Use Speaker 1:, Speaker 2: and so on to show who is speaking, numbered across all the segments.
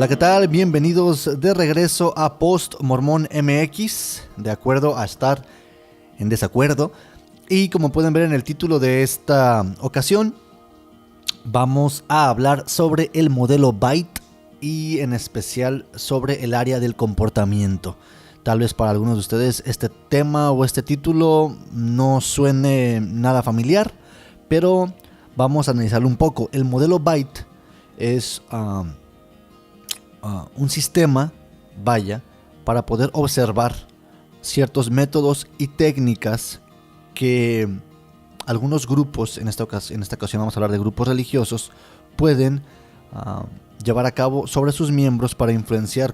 Speaker 1: Hola, ¿qué tal? Bienvenidos de regreso a Post Mormón MX, de acuerdo a estar en desacuerdo. Y como pueden ver en el título de esta ocasión, vamos a hablar sobre el modelo Byte y en especial sobre el área del comportamiento. Tal vez para algunos de ustedes este tema o este título no suene nada familiar, pero vamos a analizarlo un poco. El modelo Byte es un sistema, para poder observar ciertos métodos y técnicas que algunos grupos, en esta ocasión vamos a hablar de grupos religiosos, pueden llevar a cabo sobre sus miembros para influir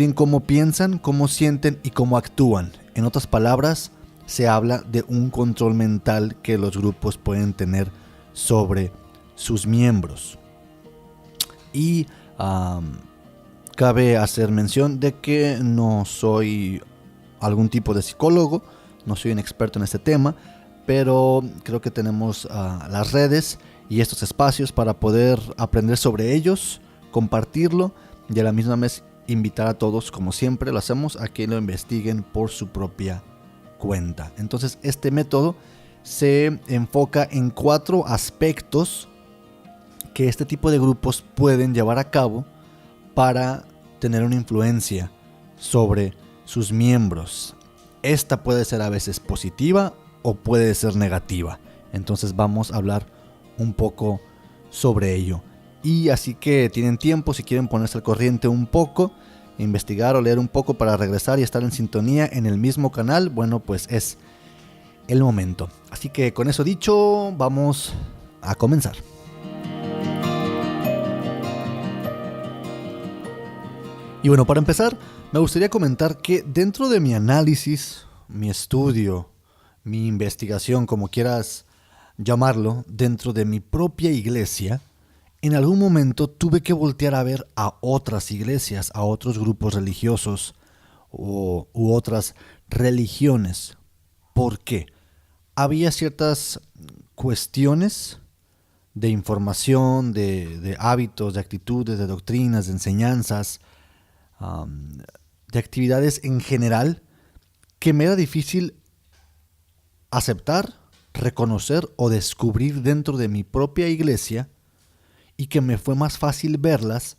Speaker 1: en cómo piensan, cómo sienten y cómo actúan. En otras palabras, se habla de un control mental que los grupos pueden tener sobre sus miembros. Y cabe hacer mención de que no soy algún tipo de psicólogo, no soy un experto en este tema, pero creo que tenemos las redes y estos espacios para poder aprender sobre ellos, compartirlo y a la misma vez invitar a todos, como siempre lo hacemos, a que lo investiguen por su propia cuenta. Entonces, este método se enfoca en 4 aspectos que este tipo de grupos pueden llevar a cabo para tener una influencia sobre sus miembros. Esta puede ser a veces positiva o puede ser negativa. Entonces vamos a hablar un poco sobre ello. Y así que tienen tiempo, si quieren ponerse al corriente un poco, investigar o leer un poco para regresar y estar en sintonía en el mismo canal, bueno, pues es el momento. Así que con eso dicho, vamos a comenzar. Y bueno, para empezar, me gustaría comentar que dentro de mi análisis, mi estudio, mi investigación, como quieras llamarlo, dentro de mi propia iglesia, en algún momento tuve que voltear a ver a otras iglesias, a otros grupos religiosos u otras religiones. ¿Por qué? Había ciertas cuestiones de información, de hábitos, de actitudes, de doctrinas, de enseñanzas, de actividades en general que me era difícil aceptar, reconocer o descubrir dentro de mi propia iglesia y que me fue más fácil verlas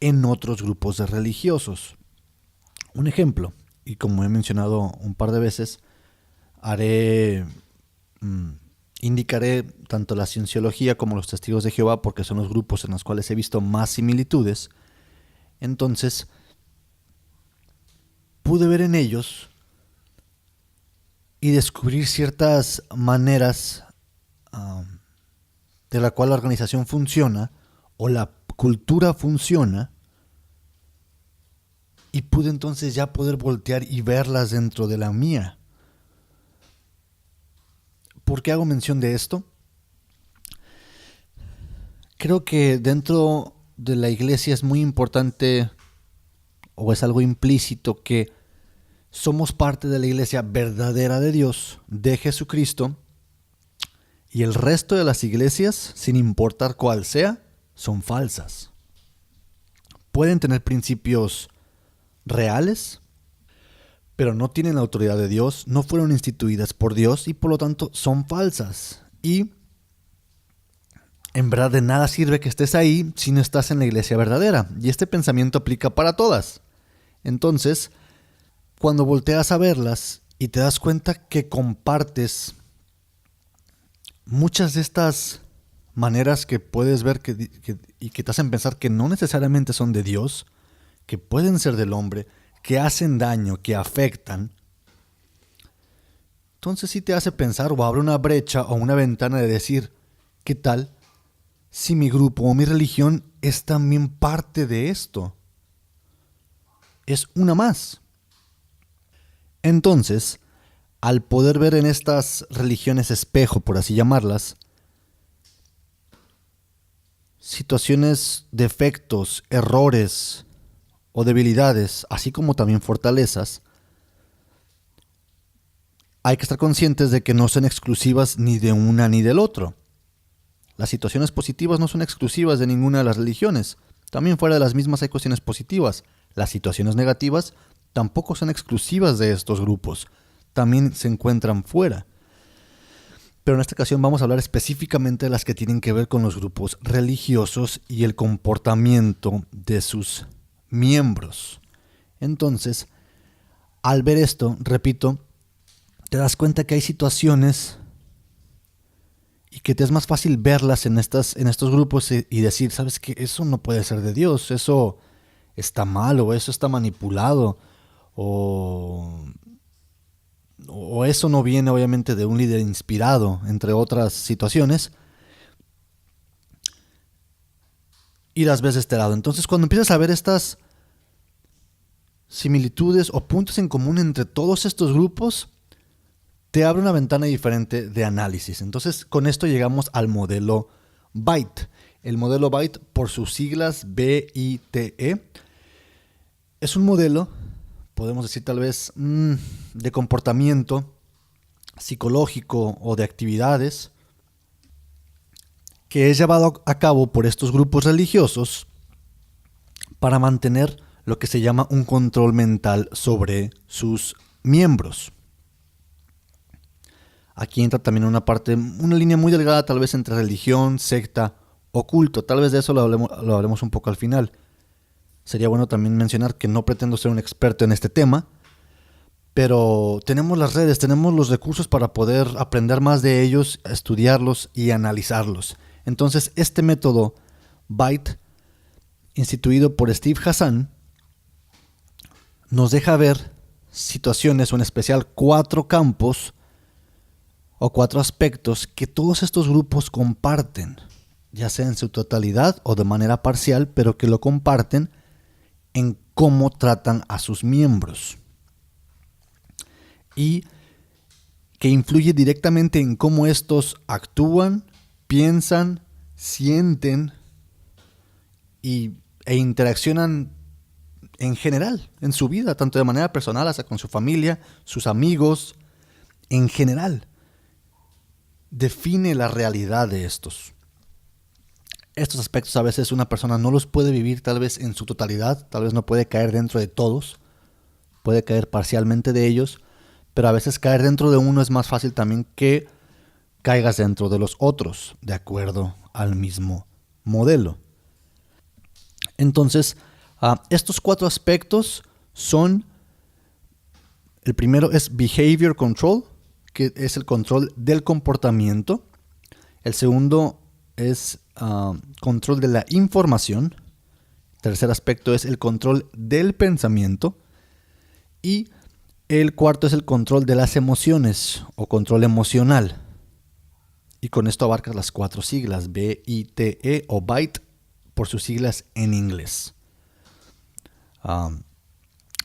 Speaker 1: en otros grupos de religiosos. Un ejemplo, y como he mencionado un par de veces, indicaré tanto la cienciología como los testigos de Jehová porque son los grupos en los cuales he visto más similitudes. Entonces, pude ver en ellos y descubrir ciertas maneras de la cual la organización funciona o la cultura funciona, y pude entonces ya poder voltear y verlas dentro de la mía. ¿Por qué hago mención de esto? Creo que dentro de la iglesia es muy importante, o es algo implícito, que somos parte de la iglesia verdadera de Dios, de Jesucristo, y el resto de las iglesias, sin importar cuál sea, son falsas. Pueden tener principios reales, pero no tienen la autoridad de Dios, no fueron instituidas por Dios y por lo tanto son falsas. Y en verdad de nada sirve que estés ahí si no estás en la iglesia verdadera. Y este pensamiento aplica para todas. Entonces, cuando volteas a verlas y te das cuenta que compartes muchas de estas maneras que puedes ver y que te hacen pensar que no necesariamente son de Dios, que pueden ser del hombre, que hacen daño, que afectan, entonces sí te hace pensar o abre una brecha o una ventana de decir, ¿qué tal si mi grupo o mi religión es también parte de esto? Es una más. Entonces, al poder ver en estas religiones espejo, por así llamarlas, situaciones, defectos, errores o debilidades, así como también fortalezas, hay que estar conscientes de que no son exclusivas ni de una ni del otro. Las situaciones positivas no son exclusivas de ninguna de las religiones. También fuera de las mismas hay cuestiones positivas. Las situaciones negativas tampoco son exclusivas de estos grupos. También se encuentran fuera. Pero en esta ocasión vamos a hablar específicamente de las que tienen que ver con los grupos religiosos y el comportamiento de sus miembros. Entonces, al ver esto, repito, te das cuenta que hay situaciones y que te es más fácil verlas en estos grupos y decir, ¿sabes qué? Eso no puede ser de Dios, eso está mal, o eso está manipulado, o eso no viene obviamente de un líder inspirado, entre otras situaciones, y las ves de este lado. Entonces, cuando empiezas a ver estas similitudes o puntos en común entre todos estos grupos, te abre una ventana diferente de análisis. Entonces, con esto llegamos al modelo BITE. El modelo BITE, por sus siglas BITE, es un modelo, podemos decir tal vez, de comportamiento psicológico o de actividades que es llevado a cabo por estos grupos religiosos para mantener lo que se llama un control mental sobre sus miembros. Aquí entra también una línea muy delgada tal vez entre religión, secta o culto. Tal vez de eso lo hablemos un poco al final. Sería bueno también mencionar que no pretendo ser un experto en este tema, pero tenemos las redes, tenemos los recursos para poder aprender más de ellos, estudiarlos y analizarlos. Entonces, este método BITE, instituido por Steve Hassan, nos deja ver situaciones, o en especial 4 campos o 4 aspectos que todos estos grupos comparten, ya sea en su totalidad o de manera parcial, pero que lo comparten en cómo tratan a sus miembros y que influye directamente en cómo estos actúan, piensan, sienten e interaccionan en general en su vida, tanto de manera personal hasta con su familia, sus amigos, en general. Define la realidad de estos. Estos aspectos a veces una persona no los puede vivir tal vez en su totalidad, tal vez no puede caer dentro de todos, puede caer parcialmente de ellos, pero a veces caer dentro de uno es más fácil también que caigas dentro de los otros, de acuerdo al mismo modelo. Entonces, estos 4 aspectos son, el primero es behavior control, que es el control del comportamiento. El segundo es control de la información. El tercer aspecto es el control del pensamiento. Y el cuarto es el control de las emociones o control emocional. Y con esto abarca las 4 siglas, BITE o BITE, por sus siglas en inglés.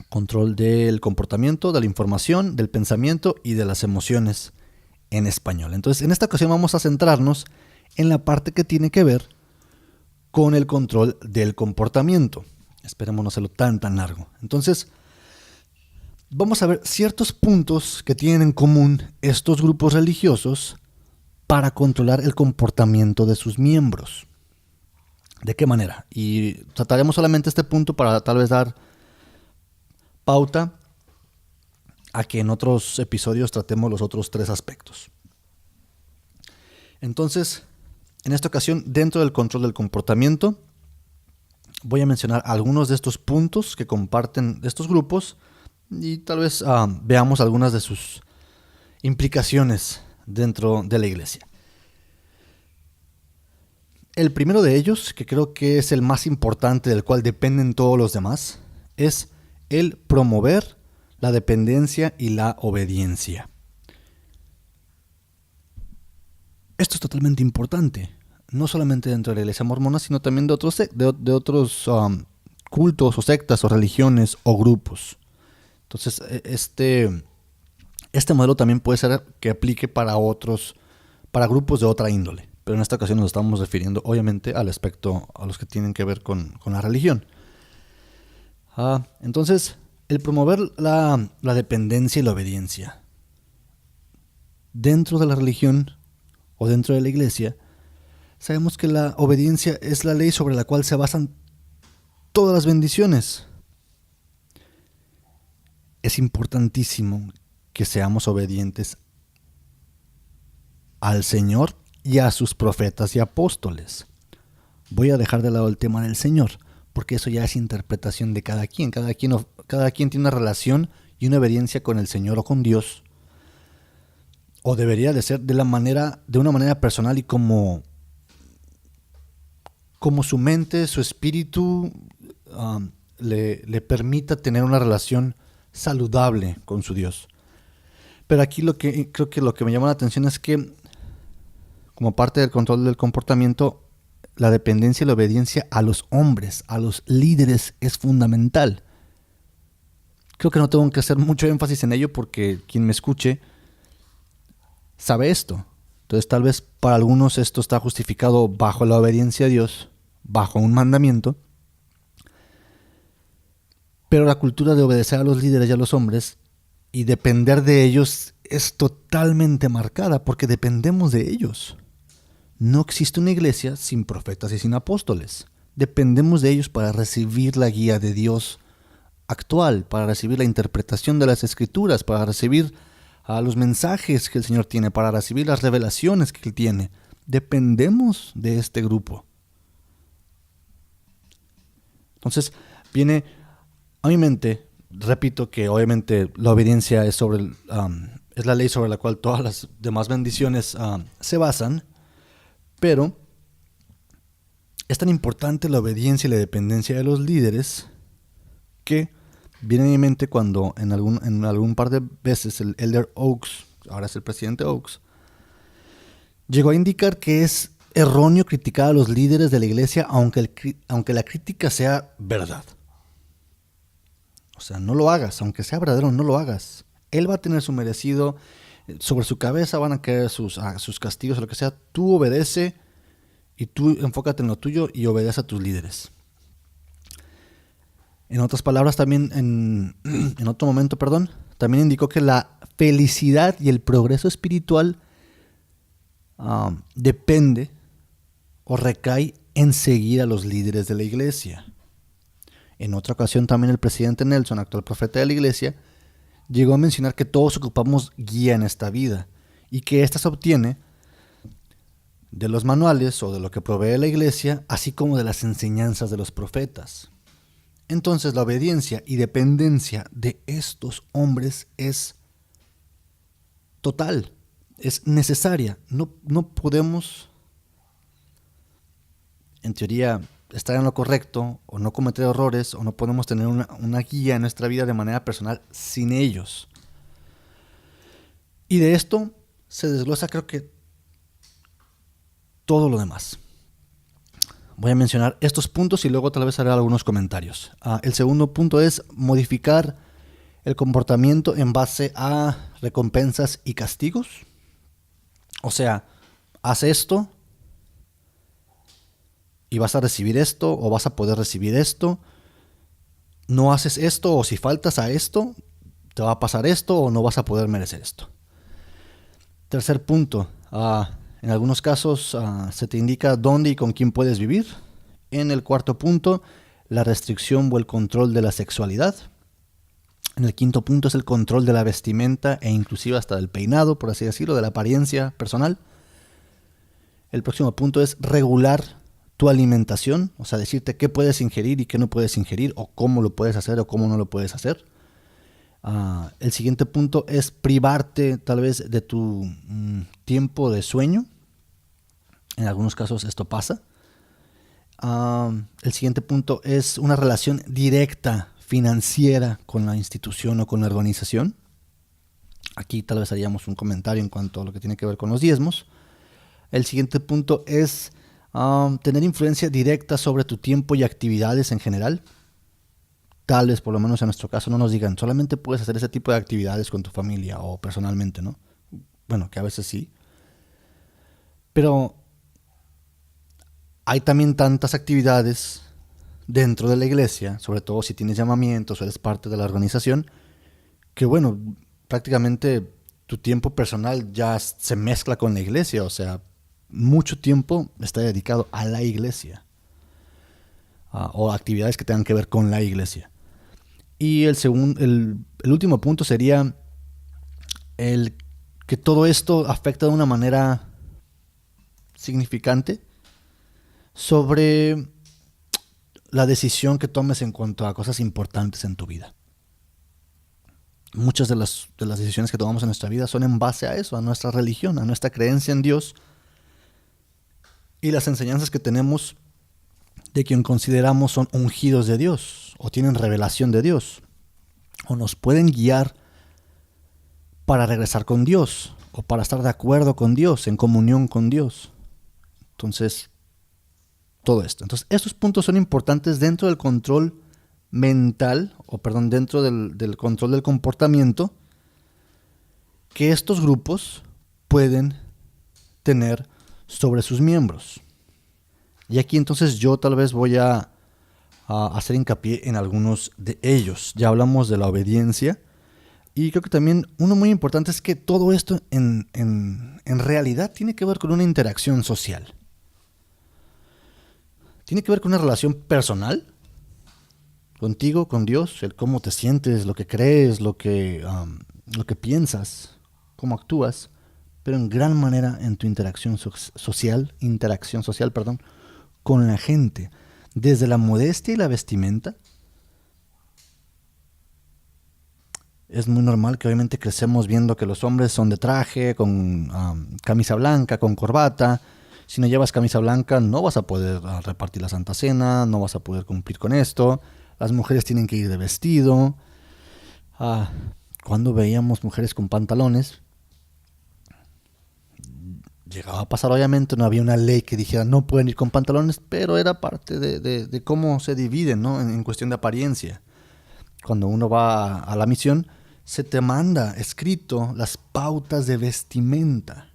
Speaker 1: Control del comportamiento, de la información, del pensamiento y de las emociones en español. Entonces, en esta ocasión vamos a centrarnos en la parte que tiene que ver con el control del comportamiento. Esperemos no hacerlo tan largo. Entonces, vamos a ver ciertos puntos que tienen en común estos grupos religiosos para controlar el comportamiento de sus miembros. ¿De qué manera? Y trataremos solamente este punto para tal vez dar pauta a que en otros episodios tratemos los otros 3 aspectos. Entonces, en esta ocasión, dentro del control del comportamiento, voy a mencionar algunos de estos puntos que comparten estos grupos y tal vez veamos algunas de sus implicaciones dentro de la iglesia. El primero de ellos, que creo que es el más importante, del cual dependen todos los demás, es el promover la dependencia y la obediencia. Esto es totalmente importante, no solamente dentro de la iglesia mormona, sino también de otros cultos o sectas o religiones o grupos. Entonces, este modelo también puede ser que aplique para grupos de otra índole, pero en esta ocasión nos estamos refiriendo obviamente al aspecto a los que tienen que ver con la religión. Entonces, el promover la dependencia y la obediencia dentro de la religión o dentro de la iglesia sabemos que la obediencia es la ley sobre la cual se basan todas las bendiciones. Es importantísimo que seamos obedientes al Señor y a sus profetas y apóstoles. Voy a dejar de lado el tema del Señor, porque eso ya es interpretación de cada quien. Cada quien tiene una relación y una obediencia con el Señor o con Dios, o debería de ser de una manera personal y como su mente, su espíritu le permita tener una relación saludable con su Dios. Pero aquí creo que lo que me llama la atención es que, como parte del control del comportamiento, la dependencia y la obediencia a los hombres, a los líderes, es fundamental. Creo que no tengo que hacer mucho énfasis en ello porque quien me escuche sabe esto. Entonces tal vez para algunos esto está justificado bajo la obediencia a Dios, bajo un mandamiento. Pero la cultura de obedecer a los líderes y a los hombres y depender de ellos es totalmente marcada porque dependemos de ellos. No existe una iglesia sin profetas y sin apóstoles. Dependemos de ellos para recibir la guía de Dios actual, para recibir la interpretación de las Escrituras, para recibir los mensajes que el Señor tiene, para recibir las revelaciones que Él tiene. Dependemos de este grupo. Entonces, viene a mi mente, repito que obviamente la obediencia es la ley sobre la cual todas las demás bendiciones se basan, pero es tan importante la obediencia y la dependencia de los líderes que viene a mi mente cuando en algún par de veces el Elder Oaks, ahora es el presidente Oaks, llegó a indicar que es erróneo criticar a los líderes de la iglesia aunque la crítica sea verdad. O sea, no lo hagas, aunque sea verdadero, no lo hagas. Él va a tener su merecido, sobre su cabeza van a caer sus castigos o lo que sea. Tú obedece y tú enfócate en lo tuyo y obedece a tus líderes. En otras palabras, también en otro momento, también indicó que la felicidad y el progreso espiritual depende o recae en seguir a los líderes de la iglesia. En otra ocasión también el presidente Nelson, actual profeta de la iglesia, llegó a mencionar que todos ocupamos guía en esta vida y que ésta se obtiene de los manuales o de lo que provee la iglesia, así como de las enseñanzas de los profetas. Entonces la obediencia y dependencia de estos hombres es total, es necesaria. No podemos, en teoría, estar en lo correcto o no cometer errores o no podemos tener una guía en nuestra vida de manera personal sin ellos. Y de esto se desglosa creo que todo lo demás. Voy a mencionar estos puntos y luego tal vez haré algunos comentarios. El segundo punto es modificar el comportamiento en base a recompensas y castigos. O sea, haz esto y vas a recibir esto o vas a poder recibir esto. No haces esto o si faltas a esto, te va a pasar esto o no vas a poder merecer esto. Tercer punto, en algunos casos se te indica dónde y con quién puedes vivir. En el cuarto punto, la restricción o el control de la sexualidad. En el quinto punto es el control de la vestimenta e inclusive hasta del peinado, por así decirlo, de la apariencia personal. El próximo punto es regular tu alimentación, o sea, decirte qué puedes ingerir y qué no puedes ingerir, o cómo lo puedes hacer o cómo no lo puedes hacer. El siguiente punto es privarte tal vez de tu tiempo de sueño. En algunos casos esto pasa. El siguiente punto es una relación directa financiera con la institución o con la organización. Aquí tal vez haríamos un comentario en cuanto a lo que tiene que ver con los diezmos. El siguiente punto es tener influencia directa sobre tu tiempo y actividades en general. Tal vez, por lo menos en nuestro caso, no nos digan solamente puedes hacer ese tipo de actividades con tu familia o personalmente, ¿no? Bueno, que a veces sí. Pero hay también tantas actividades dentro de la iglesia, sobre todo si tienes llamamientos o eres parte de la organización, que bueno, prácticamente tu tiempo personal ya se mezcla con la iglesia, o sea, mucho tiempo está dedicado a la iglesia, o actividades que tengan que ver con la iglesia. Y el último punto sería el que todo esto afecta de una manera significante sobre la decisión que tomes en cuanto a cosas importantes en tu vida. Muchas de las decisiones que tomamos en nuestra vida son en base a eso, a nuestra religión, a nuestra creencia en Dios y las enseñanzas que tenemos de quien consideramos son ungidos de Dios o tienen revelación de Dios o nos pueden guiar para regresar con Dios o para estar de acuerdo con Dios, en comunión con Dios. Entonces, todo esto. Entonces, estos puntos son importantes dentro del control mental, dentro del control del comportamiento que estos grupos pueden tener sobre sus miembros. Y aquí entonces yo tal vez voy a hacer hincapié en algunos de ellos. Ya hablamos de la obediencia y creo que también uno muy importante es que todo esto en realidad tiene que ver con una interacción social. Tiene que ver con una relación personal contigo, con Dios, el cómo te sientes, lo que crees, lo que piensas, cómo actúas, pero en gran manera en tu interacción social, con la gente, desde la modestia y la vestimenta. Es muy normal que obviamente crecemos viendo que los hombres son de traje, con camisa blanca, con corbata. Si no llevas camisa blanca no vas a poder repartir la Santa Cena, no vas a poder cumplir con esto. Las mujeres tienen que ir de vestido. Cuando veíamos mujeres con pantalones, llegaba a pasar, obviamente, no había una ley que dijera no pueden ir con pantalones, pero era parte de cómo se dividen, ¿no? En cuestión de apariencia. Cuando uno va a la misión, se te manda escrito las pautas de vestimenta.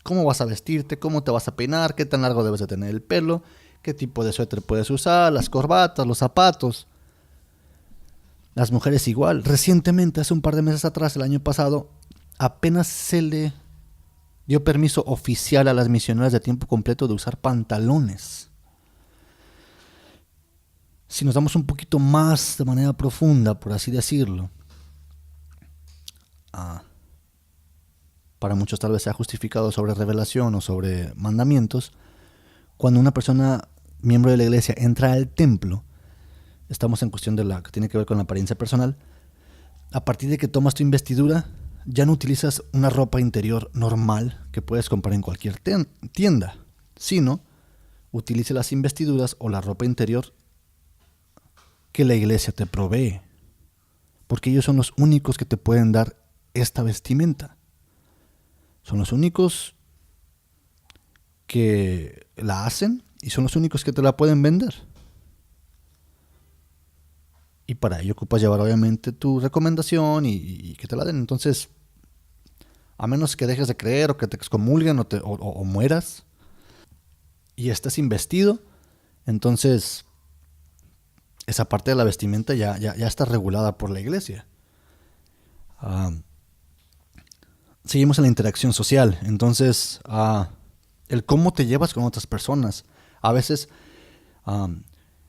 Speaker 1: Cómo vas a vestirte, cómo te vas a peinar, qué tan largo debes de tener el pelo, qué tipo de suéter puedes usar, las corbatas, los zapatos. Las mujeres igual. Recientemente, hace un par de meses atrás, el año pasado, apenas se le dio permiso oficial a las misioneras de tiempo completo de usar pantalones. Si nos damos un poquito más de manera profunda, por así decirlo, para muchos tal vez sea justificado sobre revelación o sobre mandamientos, cuando una persona, miembro de la iglesia, entra al templo, estamos en cuestión de la que tiene que ver con la apariencia personal, a partir de que tomas tu investidura, ya no utilizas una ropa interior normal que puedes comprar en cualquier tienda, sino utiliza las investiduras o la ropa interior que la iglesia te provee, porque ellos son los únicos que te pueden dar esta vestimenta. Son los únicos que la hacen y son los únicos que te la pueden vender. Y para ello ocupas llevar obviamente tu recomendación y que te la den. Entonces, a menos que dejes de creer o que te excomulguen o mueras y estés investido, entonces esa parte de la vestimenta ya está regulada por la iglesia. Seguimos en la interacción social. Entonces, el cómo te llevas con otras personas. A veces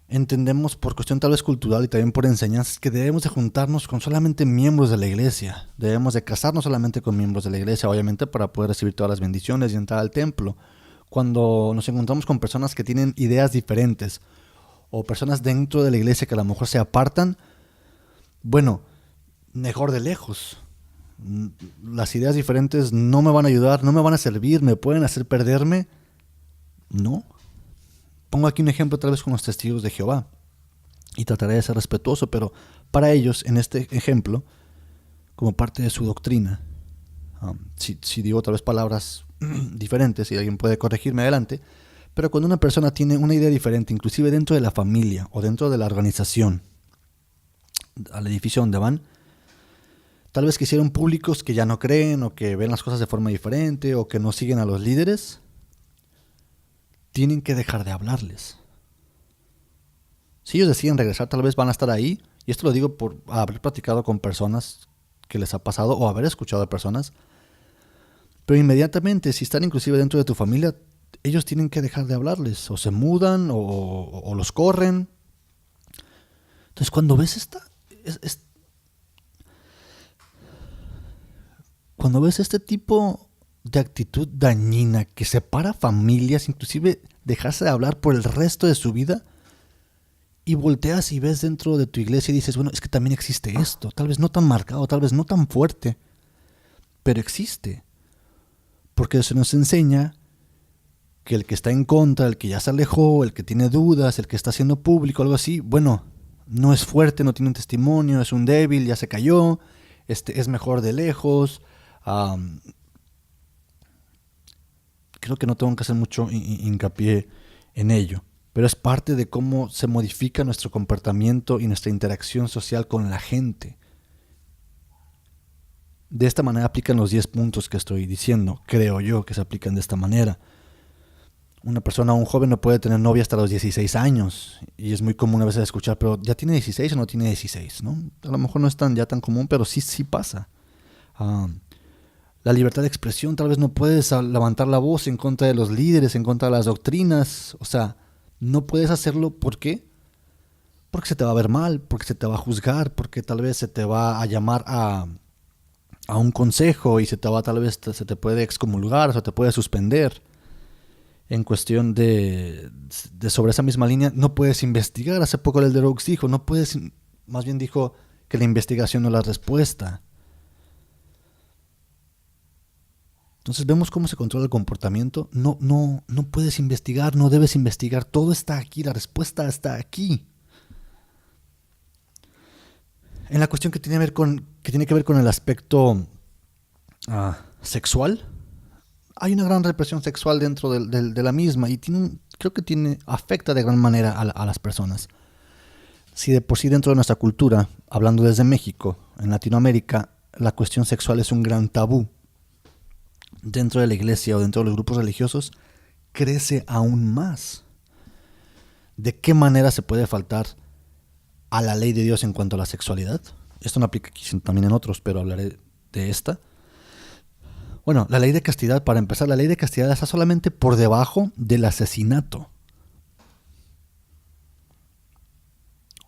Speaker 1: entendemos por cuestión tal vez cultural y también por enseñanzas que debemos de juntarnos con solamente miembros de la iglesia. Debemos de casarnos solamente con miembros de la iglesia, obviamente, para poder recibir todas las bendiciones y entrar al templo. Cuando nos encontramos con personas que tienen ideas diferentes o personas dentro de la iglesia que a lo mejor se apartan, bueno, mejor de lejos. Las ideas diferentes no me van a ayudar, no me van a servir, me pueden hacer perderme. No. Pongo aquí un ejemplo otra vez con los testigos de Jehová y trataré de ser respetuoso, pero para ellos, en este ejemplo, como parte de su doctrina, si digo otra vez palabras diferentes y alguien puede corregirme adelante, pero cuando una persona tiene una idea diferente, inclusive dentro de la familia o dentro de la organización, al edificio donde van, tal vez quisieron públicos que ya no creen o que ven las cosas de forma diferente o que no siguen a los líderes, tienen que dejar de hablarles. Si ellos deciden regresar, tal vez van a estar ahí, y esto lo digo por haber platicado con personas que les ha pasado o haber escuchado de personas, pero inmediatamente, si están inclusive dentro de tu familia, ellos tienen que dejar de hablarles, o se mudan, o los corren. Entonces cuando ves cuando ves este tipo de actitud dañina que separa familias, inclusive dejarse de hablar por el resto de su vida, y volteas y ves dentro de tu iglesia y dices, bueno, es que también existe esto, tal vez no tan marcado, tal vez no tan fuerte, pero existe. Porque se nos enseña que el que está en contra, el que ya se alejó, el que tiene dudas, el que está haciendo público, algo así, bueno, no es fuerte, no tiene un testimonio, es un débil, ya se cayó, es mejor de lejos. Creo que no tengo que hacer mucho hincapié en ello, pero es parte de cómo se modifica nuestro comportamiento y nuestra interacción social con la gente. De esta manera aplican los 10 puntos que estoy diciendo, creo yo que se aplican de esta manera. Una persona, un joven no puede tener novia hasta los 16 años, y es muy común a veces escuchar, pero ¿ya tiene 16 o no tiene 16? ¿No? A lo mejor no es ya tan común, pero sí pasa. La libertad de expresión, tal vez no puedes levantar la voz en contra de los líderes, en contra de las doctrinas, o sea, no puedes hacerlo. ¿Por qué? Porque se te va a ver mal, porque se te va a juzgar, porque tal vez se te va a llamar a un consejo y tal vez se te puede excomulgar, o se te puede suspender. En cuestión de sobre esa misma línea, no puedes investigar. Hace poco el de Rogues dijo, más bien dijo que la investigación no es la respuesta. Entonces vemos cómo se controla el comportamiento. No puedes investigar, no debes investigar. Todo está aquí, la respuesta está aquí. En la cuestión que tiene que ver con el aspecto sexual, hay una gran represión sexual dentro de la misma, y creo que afecta de gran manera a las personas. Si de por sí dentro de nuestra cultura, hablando desde México, en Latinoamérica, la cuestión sexual es un gran tabú, dentro de la iglesia o dentro de los grupos religiosos, crece aún más. ¿De qué manera se puede faltar a la ley de Dios en cuanto a la sexualidad? Esto no aplica aquí, sino también en otros, pero hablaré de esta. Bueno, la ley de castidad, para empezar, la ley de castidad está solamente por debajo del asesinato.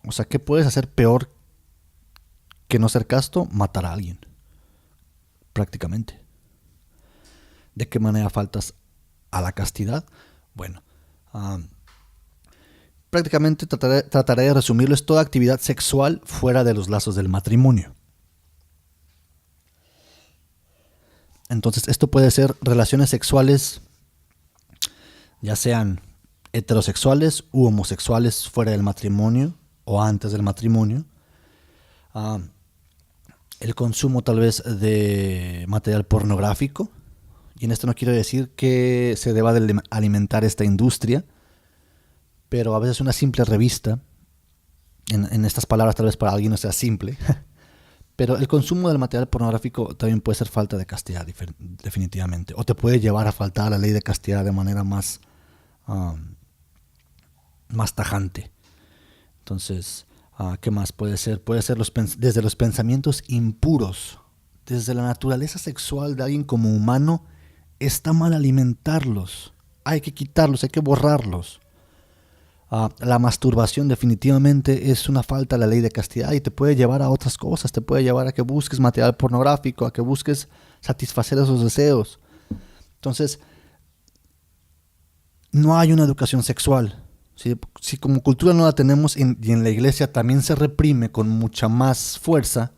Speaker 1: O sea, ¿qué puedes hacer peor que no ser casto? Matar a alguien, prácticamente. ¿De qué manera faltas a la castidad? Bueno, prácticamente trataré de resumirlo. Es toda actividad sexual fuera de los lazos del matrimonio. Entonces, esto puede ser relaciones sexuales, ya sean heterosexuales u homosexuales, fuera del matrimonio o antes del matrimonio. El consumo tal vez de material pornográfico. Y en esto no quiero decir que se deba de alimentar esta industria, pero a veces una simple revista, en estas palabras tal vez para alguien no sea simple, pero el consumo del material pornográfico también puede ser falta de castidad, definitivamente, o te puede llevar a faltar a la ley de castidad de manera más tajante. Entonces, ¿qué más puede ser? Puede ser desde los pensamientos impuros, desde la naturaleza sexual de alguien como humano. Está mal alimentarlos, hay que quitarlos, hay que borrarlos. La masturbación definitivamente es una falta a la ley de castidad y te puede llevar a otras cosas, te puede llevar a que busques material pornográfico, a que busques satisfacer esos deseos. Entonces, no hay una educación sexual. Si como cultura no la tenemos y en la iglesia también se reprime con mucha más fuerza,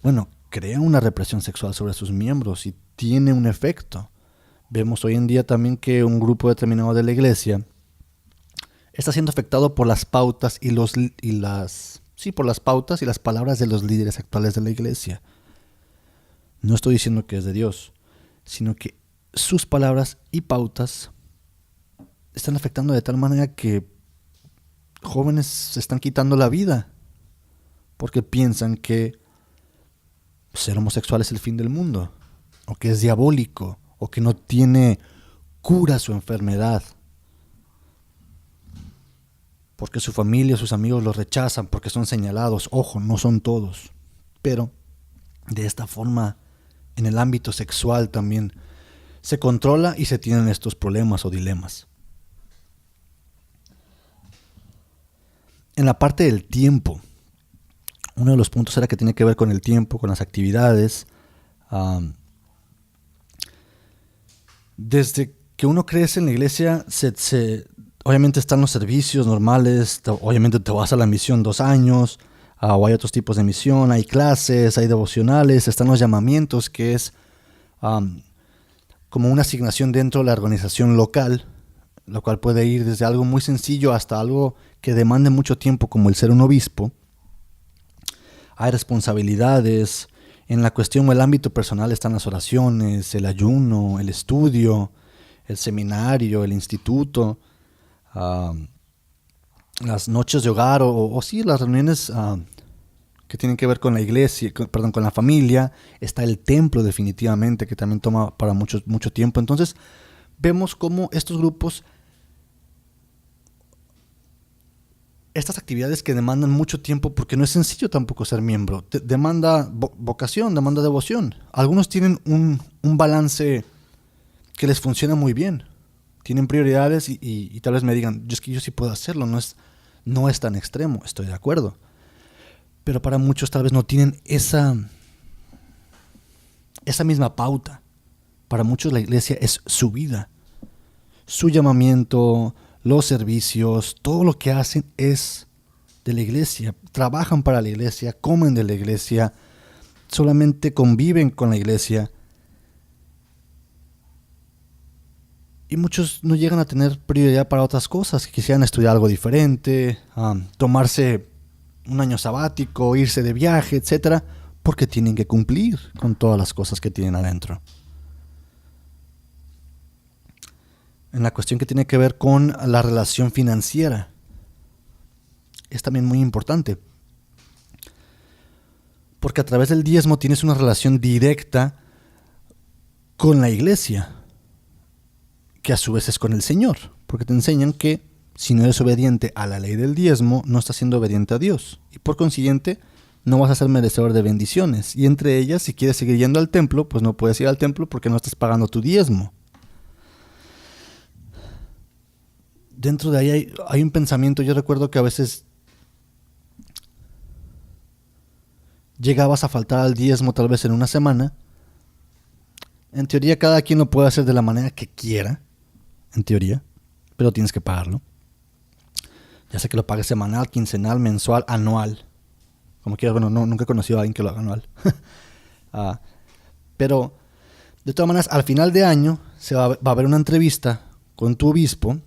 Speaker 1: bueno, crea una represión sexual sobre sus miembros y tiene un efecto. Vemos hoy en día también que un grupo determinado de la iglesia está siendo afectado por las pautas por las pautas y las palabras de los líderes actuales de la iglesia. No estoy diciendo que es de Dios, sino que sus palabras y pautas están afectando de tal manera que jóvenes se están quitando la vida porque piensan que ser homosexual es el fin del mundo, o que es diabólico, o que no tiene cura su enfermedad, porque su familia, sus amigos los rechazan, porque son señalados. Ojo, no son todos, pero de esta forma en el ámbito sexual también se controla y se tienen estos problemas o dilemas. En la parte del tiempo, uno de los puntos era que tiene que ver con el tiempo, con las actividades. Desde que uno crece en la iglesia, obviamente están los servicios normales, obviamente te vas a la misión 2 años, o hay otros tipos de misión, hay clases, hay devocionales, están los llamamientos, que es como una asignación dentro de la organización local, lo cual puede ir desde algo muy sencillo hasta algo que demande mucho tiempo, como el ser un obispo. Hay responsabilidades. En la cuestión o el ámbito personal están las oraciones, el ayuno, el estudio, el seminario, el instituto, las noches de hogar o sí, las reuniones que tienen que ver con la iglesia, con la familia. Está el templo definitivamente, que también toma para mucho tiempo. Entonces vemos cómo estos grupos, estas actividades que demandan mucho tiempo, porque no es sencillo tampoco ser miembro, demanda vocación, demanda devoción. Algunos tienen un balance que les funciona muy bien, tienen prioridades y tal vez me digan, es que yo sí puedo hacerlo, no es tan extremo, estoy de acuerdo. Pero para muchos tal vez no tienen esa misma pauta. Para muchos la iglesia es su vida, su llamamiento, los servicios, todo lo que hacen es de la iglesia. Trabajan para la iglesia, comen de la iglesia, solamente conviven con la iglesia. Y muchos no llegan a tener prioridad para otras cosas, que quisieran estudiar algo diferente, tomarse un año sabático, irse de viaje, etcétera, porque tienen que cumplir con todas las cosas que tienen adentro. En la cuestión que tiene que ver con la relación financiera, es también muy importante, porque a través del diezmo tienes una relación directa con la iglesia, que a su vez es con el Señor, porque te enseñan que si no eres obediente a la ley del diezmo, no estás siendo obediente a Dios, y por consiguiente no vas a ser merecedor de bendiciones, y entre ellas, si quieres seguir yendo al templo, pues no puedes ir al templo porque no estás pagando tu diezmo. Dentro de ahí hay un pensamiento. Yo recuerdo que a veces llegabas a faltar al diezmo tal vez en una semana. En teoría cada quien lo puede hacer de la manera que quiera, en teoría, pero tienes que pagarlo. Ya sea que lo pagues semanal, quincenal, mensual, anual. Como quieras, bueno, nunca he conocido a alguien que lo haga anual. Pero, de todas maneras, al final de año va a haber una entrevista con tu obispo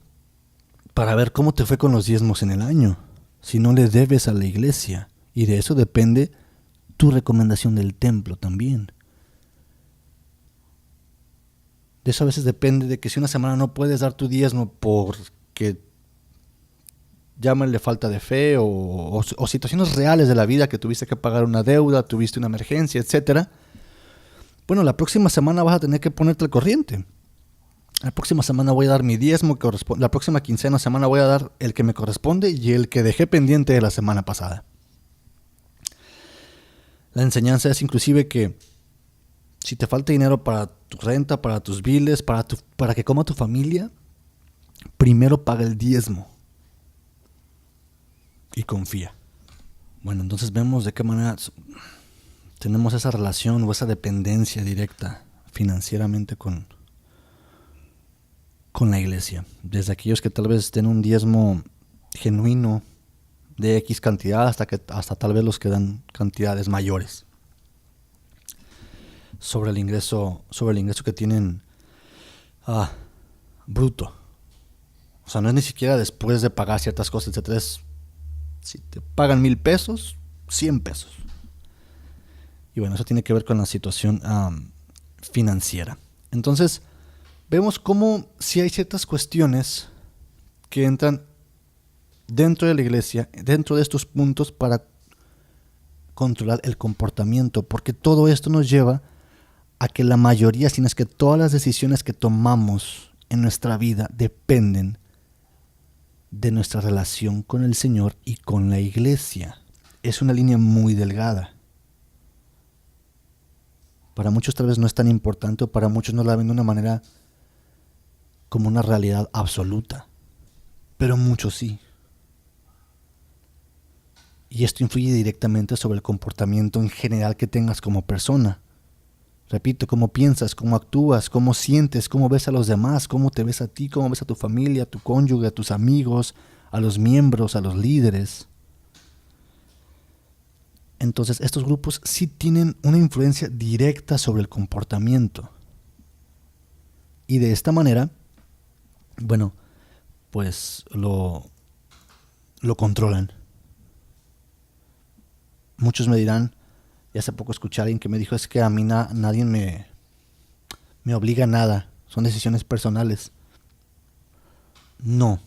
Speaker 1: para ver cómo te fue con los diezmos en el año, si no le debes a la iglesia. Y de eso depende tu recomendación del templo también. De eso a veces depende de que si una semana no puedes dar tu diezmo porque llámale falta de fe o situaciones reales de la vida, que tuviste que pagar una deuda, tuviste una emergencia, etcétera. Bueno, la próxima semana vas a tener que ponerte al corriente. La próxima semana voy a dar mi diezmo, la próxima quincena semana voy a dar el que me corresponde y el que dejé pendiente de la semana pasada. La enseñanza es inclusive que si te falta dinero para tu renta, para tus biles, para que coma tu familia, primero paga el diezmo y confía. Bueno, entonces vemos de qué manera tenemos esa relación o esa dependencia directa financieramente con la iglesia. Desde aquellos que tal vez den un diezmo genuino de X cantidad hasta tal vez los que dan cantidades mayores sobre el ingreso que tienen bruto. O sea, no es ni siquiera después de pagar ciertas cosas, etc. Si te pagan 1,000 pesos, 100 pesos. Y bueno, eso tiene que ver con la situación financiera. Entonces, vemos cómo si hay ciertas cuestiones que entran dentro de la iglesia, dentro de estos puntos para controlar el comportamiento, porque todo esto nos lleva a que la mayoría, si no es que todas las decisiones que tomamos en nuestra vida dependen de nuestra relación con el Señor y con la iglesia. Es una línea muy delgada. Para muchos tal vez no es tan importante, o para muchos no la ven de una manera como una realidad absoluta, pero muchos sí. Y esto influye directamente sobre el comportamiento en general que tengas como persona. Repito, cómo piensas, cómo actúas, cómo sientes, cómo ves a los demás, cómo te ves a ti, cómo ves a tu familia, a tu cónyuge, a tus amigos, a los miembros, a los líderes. Entonces, estos grupos sí tienen una influencia directa sobre el comportamiento. Y de esta manera, bueno, pues lo controlan. Muchos me dirán, y hace poco escuché a alguien que me dijo, es que a mí nadie me obliga a nada, son decisiones personales. No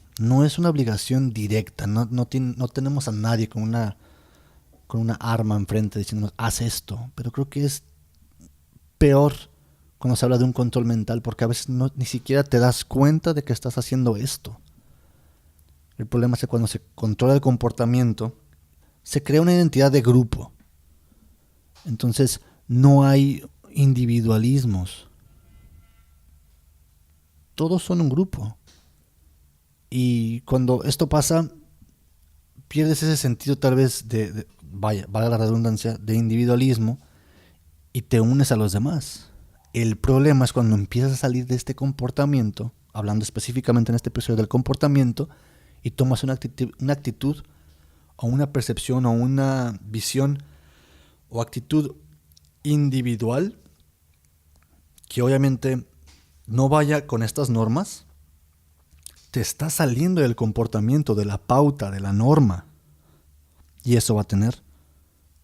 Speaker 1: es una obligación directa, no tenemos a nadie con una arma enfrente diciéndonos, haz esto. Pero creo que es peor cuando se habla de un control mental, porque a veces ni siquiera te das cuenta de que estás haciendo esto. El problema es que cuando se controla el comportamiento, se crea una identidad de grupo. Entonces no hay individualismos. Todos son un grupo. Y cuando esto pasa, pierdes ese sentido tal vez valga la redundancia, de individualismo, y te unes a los demás. El problema es cuando empiezas a salir de este comportamiento, hablando específicamente en este episodio del comportamiento, y tomas una actitud o una percepción o una visión o actitud individual que obviamente no vaya con estas normas. Te está saliendo del comportamiento, de la pauta, de la norma, y eso va a tener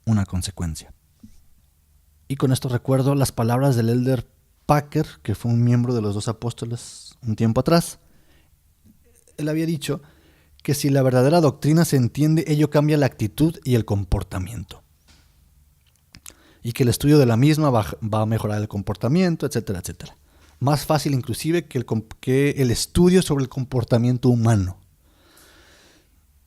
Speaker 1: una consecuencia. Y con esto recuerdo las palabras del Elder Packer, que fue un miembro de los 2 apóstoles un tiempo atrás. Él había dicho que si la verdadera doctrina se entiende, ello cambia la actitud y el comportamiento. Y que el estudio de la misma va a mejorar el comportamiento, etcétera, etcétera. Más fácil inclusive que el estudio sobre el comportamiento humano.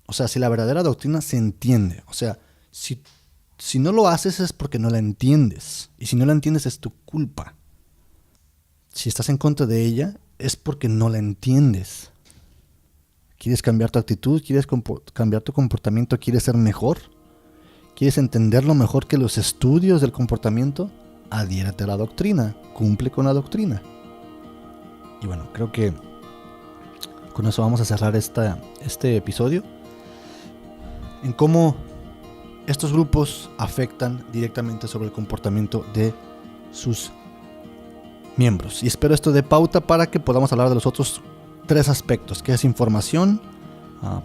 Speaker 1: O sea, si la verdadera doctrina se entiende, o sea, si no lo haces es porque no la entiendes. Y si no la entiendes es tu culpa. Si estás en contra de ella es porque no la entiendes. ¿Quieres cambiar tu actitud? ¿Quieres cambiar tu comportamiento? ¿Quieres ser mejor? ¿Quieres entenderlo mejor que los estudios del comportamiento? Adhiérate a la doctrina. Cumple con la doctrina. Y bueno, creo que con eso vamos a cerrar este episodio. En cómo estos grupos afectan directamente sobre el comportamiento de sus miembros. Y espero esto dé pauta para que podamos hablar de los otros 3 aspectos, que es información,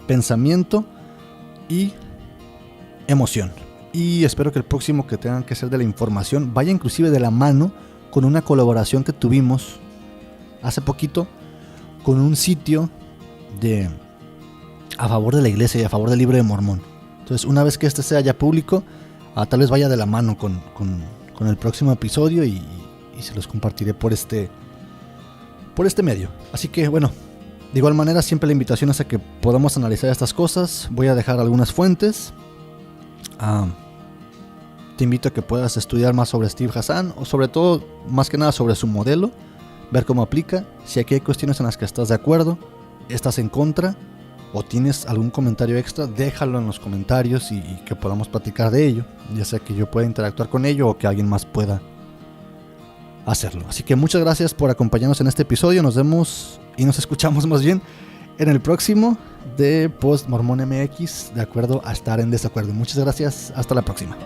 Speaker 1: pensamiento y emoción. Y espero que el próximo que tengan que ser de la información vaya inclusive de la mano con una colaboración que tuvimos hace poquito con un sitio a favor de la iglesia y a favor del libro de Mormón. Entonces, una vez que este sea ya público, tal vez vaya de la mano con el próximo episodio y se los compartiré por este medio. Así que bueno, de igual manera siempre la invitación es a que podamos analizar estas cosas. Voy a dejar algunas fuentes. Te invito a que puedas estudiar más sobre Steve Hassan, o sobre todo, más que nada sobre su modelo, ver cómo aplica. Si aquí hay cuestiones en las que estás de acuerdo, estás en contra, o tienes algún comentario extra, déjalo en los comentarios y que podamos platicar de ello, ya sea que yo pueda interactuar con ello o que alguien más pueda hacerlo. Así que muchas gracias por acompañarnos en este episodio. Nos vemos y nos escuchamos más bien en el próximo de Post Mormón MX, de acuerdo a estar en desacuerdo. Muchas gracias, hasta la próxima.